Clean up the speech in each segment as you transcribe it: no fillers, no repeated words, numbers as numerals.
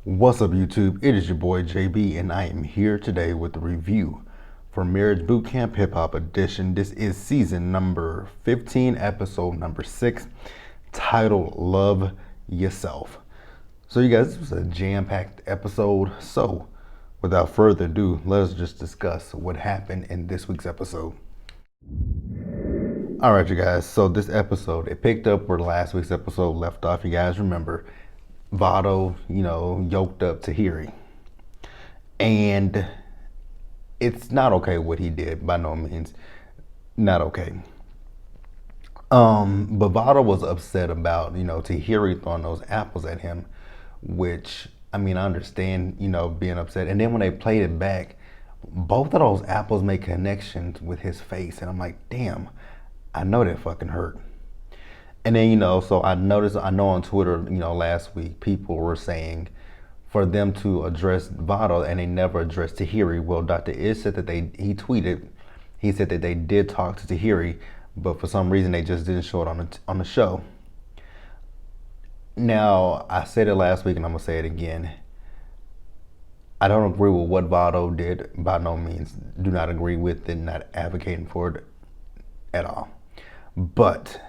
What's up, YouTube? It is your boy JB, and I am here today with the review for Marriage Bootcamp Hip Hop Edition. This is season number 15, episode number 6, titled Love Yourself. So, you guys, this was a jam-packed episode. So, without further ado, let us just discuss what happened in this week's episode. All right, you guys. So, this episode, it picked up where last week's episode left off. You guys remember Vado, yoked up Tahiri. And it's not okay what he did, by no means. Not okay. But Vado was upset about, Tahiri throwing those apples at him, which, I understand, being upset. And then when they played it back, both of those apples make connections with his face. And I'm like, damn, I know that fucking hurt. And then, so I know on Twitter, last week, people were saying for them to address Vado and they never addressed Tahiri. Well, Dr. Ish said that he said that they did talk to Tahiri, but for some reason they just didn't show it on the show. Now, I said it last week and I'm going to say it again. I don't agree with what Vado did, by no means. Do not agree with it, not advocating for it at all. But,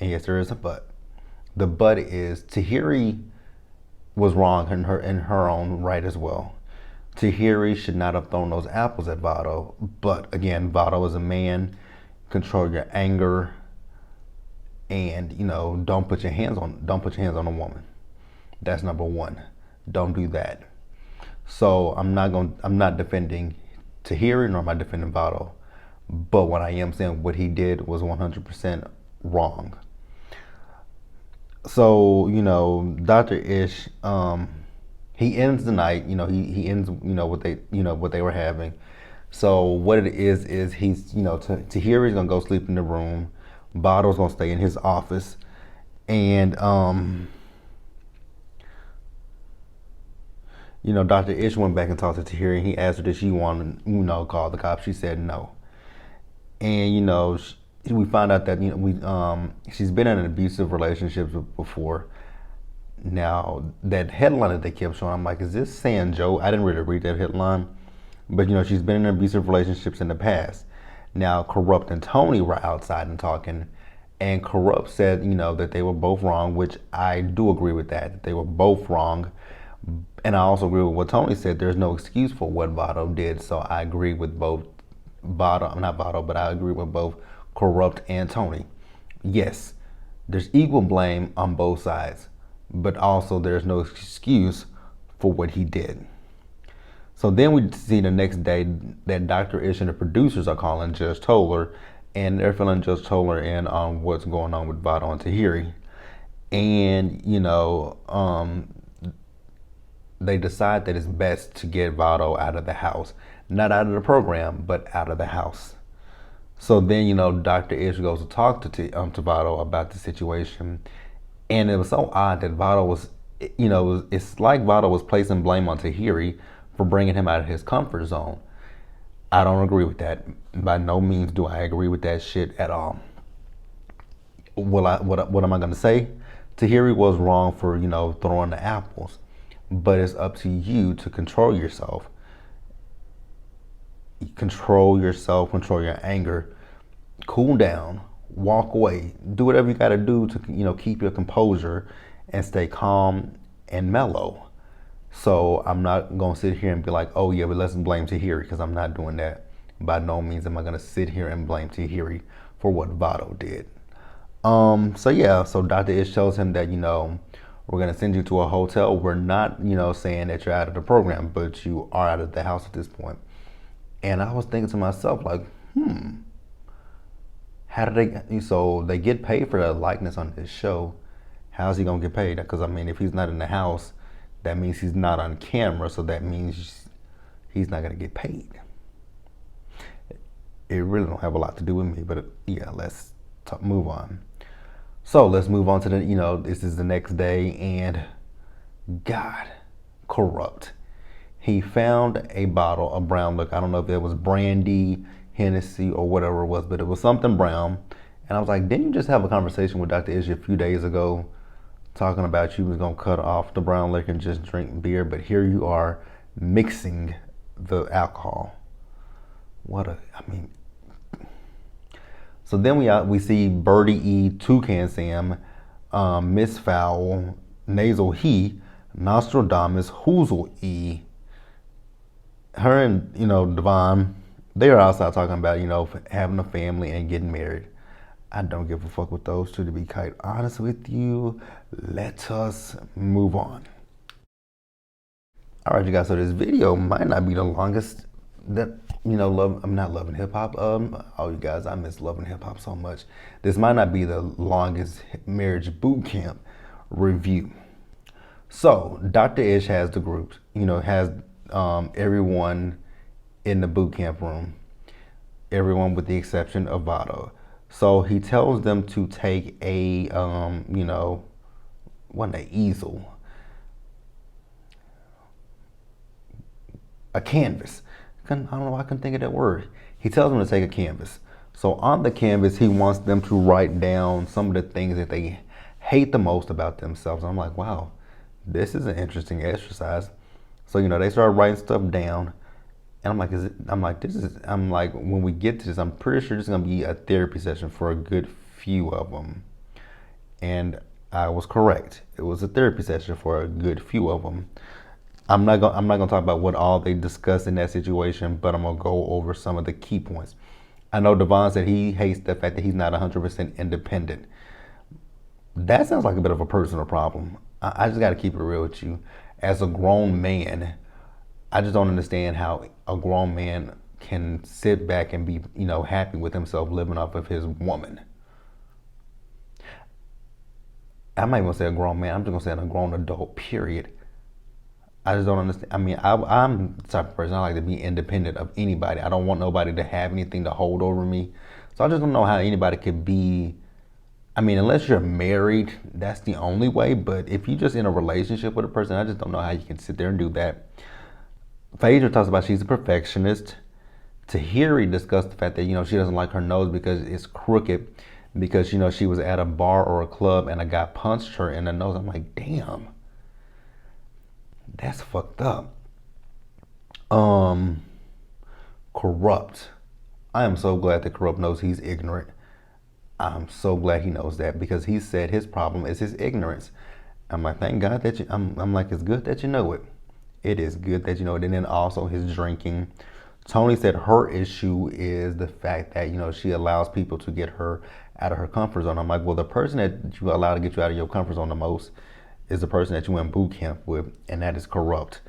and yes, there is a but. The but is Tahiri was wrong in her own right as well. Tahiri should not have thrown those apples at Vado. But again, Vado is a man. Control your anger, and don't put your hands on a woman. That's number one. Don't do that. So I'm not defending Tahiri, nor am I defending Vado. But what I am saying, what he did was 100% wrong. So, Dr. Ish, he ends the night, he ends, what they were having. So what it is he's, Tahiri's gonna go sleep in the room. Vado's gonna stay in his office. And, Dr. Ish went back and talked to Tahiri. He asked her did she want to, call the cops. She said no. And, we found out that she's been in an abusive relationship before. Now that headline that they kept showing, I'm like, is this saying Joe? I didn't really read that headline, but she's been in abusive relationships in the past. Now Corrupt and Tony were outside and talking, and Corrupt said that they were both wrong, which I do agree with that they were both wrong. And I also agree with what Tony said. There's no excuse for what Vado did, so I agree with both I agree with both Corrupt and Tony. Yes, there's equal blame on both sides, but also there's no excuse for what he did. So then we see the next day that Dr. Ish and the producers are calling Judge Toller, and they're filling Judge Toller in on what's going on with Vado and Tahiri. And, they decide that it's best to get Vado out of the house. Not out of the program, but out of the house. So then, Dr. Ish goes to talk to Vado about the situation. And it was so odd that Vado was, it's like Vado was placing blame on Tahiri for bringing him out of his comfort zone. I don't agree with that. By no means do I agree with that shit at all. What am I going to say? Tahiri was wrong for, throwing the apples. But it's up to you to control yourself. Control yourself, control your anger, cool down, walk away, do whatever you got to do to, keep your composure and stay calm and mellow. So I'm not going to sit here and be like, oh yeah, but let's blame Tahiri, because I'm not doing that. By no means am I going to sit here and blame Tahiri for what Vado did. So Dr. Ish tells him that, we're going to send you to a hotel. We're not, saying that you're out of the program, but you are out of the house at this point. And I was thinking to myself, like, how do they get paid for the likeness on this show? How's he going to get paid? Because, if he's not in the house, that means he's not on camera. So that means he's not going to get paid. It really don't have a lot to do with me, but yeah, let's move on. So let's move on to this is the next day, and God, Corrupt. He found a bottle of brown liquor. I don't know if it was brandy, Hennessy, or whatever it was, but it was something brown. And I was like, didn't you just have a conversation with Dr. Ish a few days ago talking about you was gonna cut off the brown liquor and just drink beer, but here you are mixing the alcohol. I mean. So then we see Birdie E, Toucan Sam, Miss Fowl, Nasal He, Nostradamus, Hoozle E. Her and Devon, they are outside talking about having a family and getting married. I don't give a fuck with those two, to be quite honest with you. Let us move on. All right, you guys. So this video might not be the longest that I'm not loving hip hop. Oh, you guys, I miss loving hip hop so much. This might not be the longest marriage boot camp review. So Dr. Ish has the group, has everyone in the boot camp room, everyone with the exception of Vado. So he tells them to take a, what an easel, a canvas. I don't know why I couldn't think of that word. He tells them to take a canvas. So on the canvas, he wants them to write down some of the things that they hate the most about themselves. And I'm like, wow, this is an interesting exercise. So, they start writing stuff down. And I'm like, when we get to this, I'm pretty sure this is going to be a therapy session for a good few of them. And I was correct. It was a therapy session for a good few of them. I'm not gonna talk about what all they discussed in that situation, but I'm gonna go over some of the key points. I know Devon said he hates the fact that he's not 100% independent. That sounds like a bit of a personal problem. I just got to keep it real with you. As a grown man, I just don't understand how a grown man can sit back and be, happy with himself living off of his woman. I'm not even gonna say a grown man. I'm just gonna say a grown adult. Period. I just don't understand. I mean, I'm the type of person, I like to be independent of anybody. I don't want nobody to have anything to hold over me. So I just don't know how anybody could be, I mean, unless you're married, that's the only way. But if you're just in a relationship with a person, I just don't know how you can sit there and do that. Phaedra talks about she's a perfectionist. Tahiri discussed the fact that, she doesn't like her nose because it's crooked, because, she was at a bar or a club and a guy punched her in the nose. I'm like, damn. That's fucked up. Corrupt. I am so glad that Corrupt knows he's ignorant. I'm so glad he knows that, because he said his problem is his ignorance. I'm like, thank God that I'm like, it's good that you know it. It is good that you know it. And then also his drinking. Tony said her issue is the fact that, she allows people to get her out of her comfort zone. I'm like, well, the person that you allow to get you out of your comfort zone the most is the person that you went boot camp with, and that is Corrupt.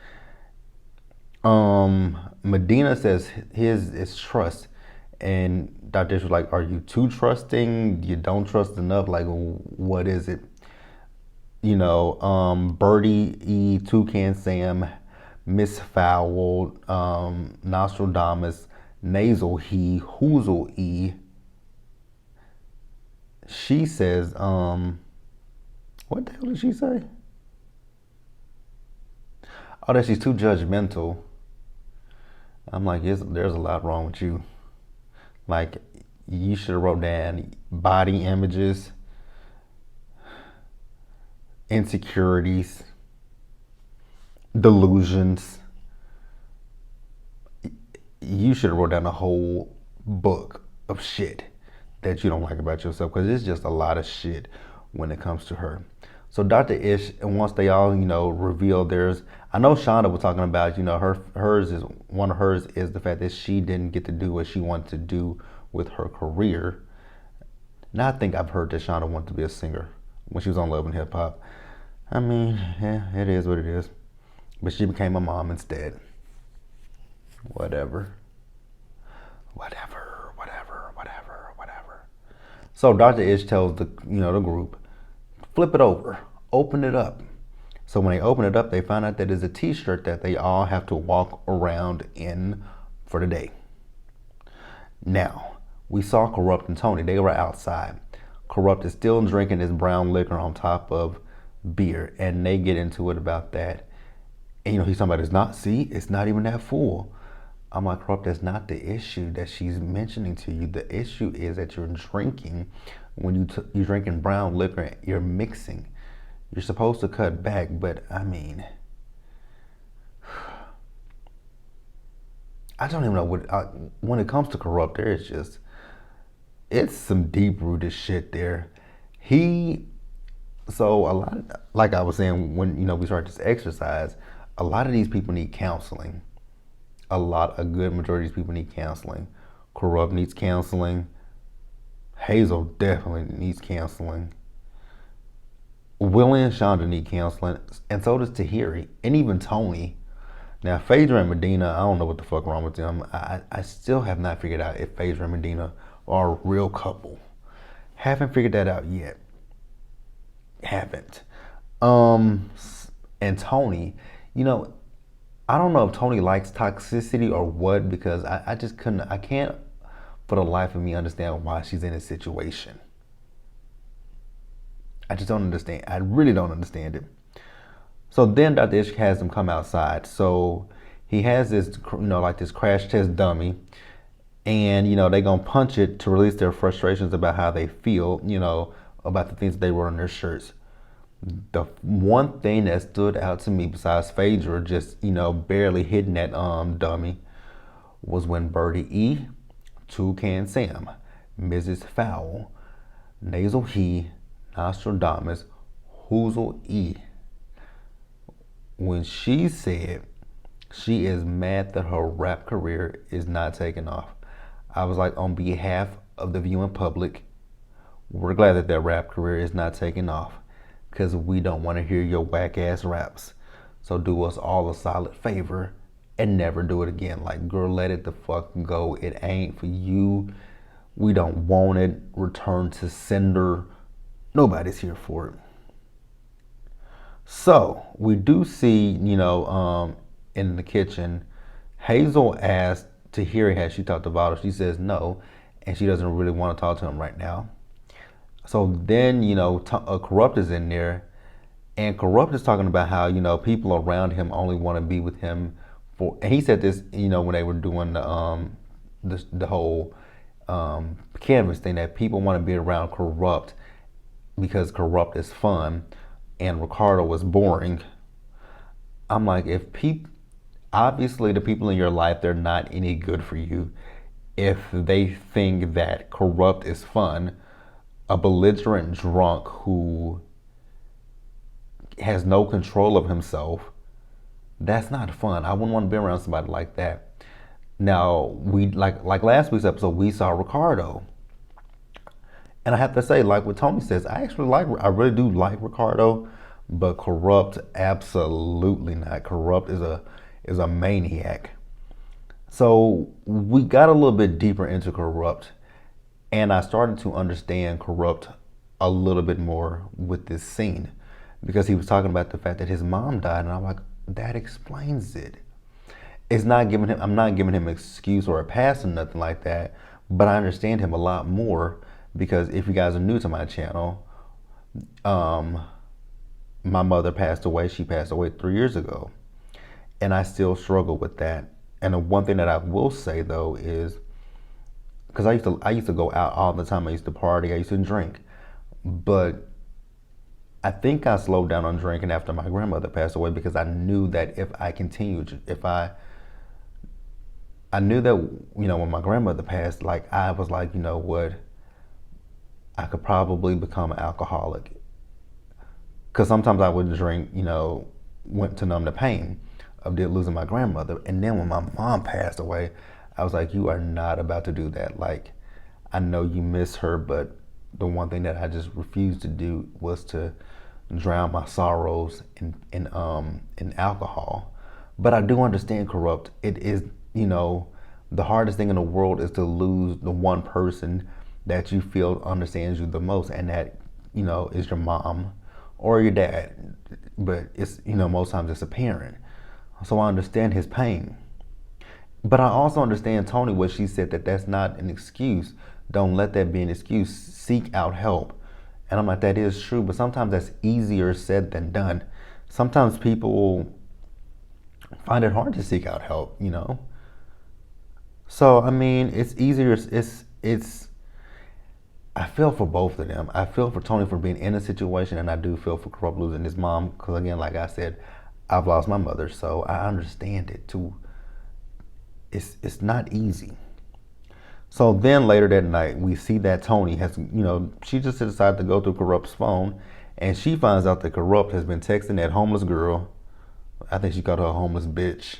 Medina says his is trust, and Dr. Ish was like, are you too trusting? You don't trust enough? Like, what is it? Birdie E, Toucan Sam, Miss Fowl, Nostradamus, Nasal He, Hoozle E. She says, what the hell did she say? Oh, that she's too judgmental. I'm like, yes, there's a lot wrong with you. Like, you should have wrote down body images, insecurities, delusions. You should have wrote down a whole book of shit that you don't like about yourself, because it's just a lot of shit when it comes to her. So Dr. Ish, and once they all, reveal theirs, I know Shonda was talking about, one of hers is the fact that she didn't get to do what she wanted to do with her career. Now I think I've heard that Shonda wanted to be a singer when she was on Love and Hip Hop. I mean, yeah, it is what it is. But she became a mom instead. Whatever. So Dr. Ish tells the group, flip it over, open it up. So when they open it up, they find out that it's a t-shirt that they all have to walk around in for the day. Now, we saw Corrupt and Tony. They were outside. Corrupt is still drinking his brown liquor on top of beer, and they get into it about that. And he's talking about it's not even that full. I'm like, Corrupt, that's not the issue that she's mentioning to you. The issue is that you're drinking. When you're drinking brown liquor, you're mixing. You're supposed to cut back, but I mean, I don't even know when it comes to Corrupt, it's some deep rooted shit there. He So a lot, like I was saying, when we start this exercise, a lot of these people need counseling. A good majority of these people need counseling. Corrupt needs counseling. Hazel definitely needs counseling. Willie and Shonda need counseling, and so does Tahiri, and even Tony. Now, Phaedra and Medina, I don't know what the fuck wrong with them. I still have not figured out if Phaedra and Medina are a real couple. Haven't figured that out yet. Haven't. Um, and Tony, you know, I don't know if Tony likes toxicity or what, because I just I can't for the life of me understand why she's in this situation. I just don't understand. I really don't understand it. So then Dr. Ishk has him come outside. So he has this, like this crash test dummy, and they're gonna punch it to release their frustrations about how they feel, about the things they wrote on their shirts. The one thing that stood out to me, besides Phaedra just barely hitting that dummy, was when Birdie E, Toucan Sam, Mrs. Fowl, Nasal He, Nostradamus, Hoozle E, when she said she is mad that her rap career is not taking off. I was like, on behalf of the viewing public, we're glad that that rap career is not taking off, because we don't want to hear your whack ass raps. So do us all a solid favor and never do it again. Like, girl, let it the fuck go. It ain't for you. We don't want it. Return to sender. Nobody's here for it. So we do see, in the kitchen, Hazel asked Tahiri has she talked to Vado. She says no, and she doesn't really want to talk to him right now. So then, Corrupt is in there, and Corrupt is talking about how, people around him only want to be with him for, and he said this, when they were doing the whole canvas thing, that people want to be around Corrupt because Corrupt is fun and Ricardo was boring. I'm like, obviously the people in your life, they're not any good for you if they think that Corrupt is fun. A belligerent drunk who has no control of himself, that's not fun. I wouldn't want to be around somebody like that. Now, we like last week's episode, we saw Ricardo. And I have to say, like what Tony says, I really do like Ricardo, but Corrupt, absolutely not. Corrupt is a maniac. So we got a little bit deeper into Corrupt, and I started to understand Corrupt a little bit more with this scene, because he was talking about the fact that his mom died, and I'm like, that explains it. I'm not giving him an excuse or a pass or nothing like that, but I understand him a lot more, because if you guys are new to my channel, my mother passed away. She passed away 3 years ago, and I still struggle with that. And the one thing that I will say though is, because I used to go out all the time. I used to party. I used to drink, but I think I slowed down on drinking after my grandmother passed away, because I knew that if I continued, I knew that, when my grandmother passed, like, I was like, you know what, I could probably become an alcoholic. Because sometimes I would drink, went to numb the pain of losing my grandmother. And then when my mom passed away, I was like, you are not about to do that. Like, I know you miss her, but the one thing that I just refused to do was to drown my sorrows in alcohol. But I do understand Corrupt. It is, the hardest thing in the world is to lose the one person that you feel understands you the most, and that, is your mom or your dad. But it's, most times it's a parent. So I understand his pain. But I also understand Tony, what she said, that that's not an excuse. Don't let that be an excuse. Seek out help. And I'm like, that is true, but sometimes that's easier said than done. Sometimes people find it hard to seek out help, So I mean, it's easier. I feel for both of them. I feel for Tony for being in a situation, and I do feel for Corrupt losing his mom. Because again, like I said, I've lost my mother, so I understand it too. It's not easy. So then later that night, we see that Tony has, she just decided to go through Corrupt's phone, and she finds out that Corrupt has been texting that homeless girl. I think she called her a homeless bitch.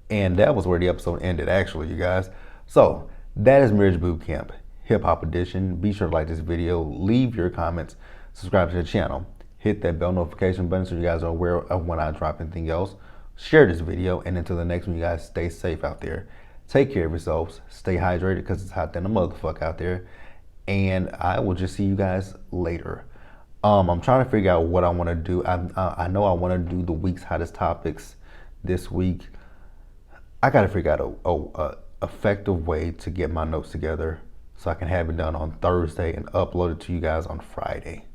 And that was where the episode ended, actually, you guys. So that is Marriage Boot Camp, Hip Hop Edition. Be sure to like this video, leave your comments, subscribe to the channel, hit that bell notification button so you guys are aware of when I drop anything else. Share this video, and until the next one, you guys stay safe out there. Take care of yourselves. Stay hydrated because it's hot than a motherfucker out there. And I will just see you guys later. I'm trying to figure out what I want to do. I know I want to do the week's hottest topics this week. I got to figure out a effective way to get my notes together so I can have it done on Thursday and upload it to you guys on Friday.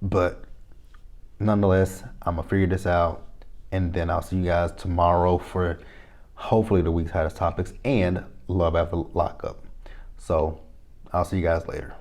But nonetheless, I'm gonna figure this out, and then I'll see you guys tomorrow for hopefully the week's hottest topics and Love After Lockup. So I'll see you guys later.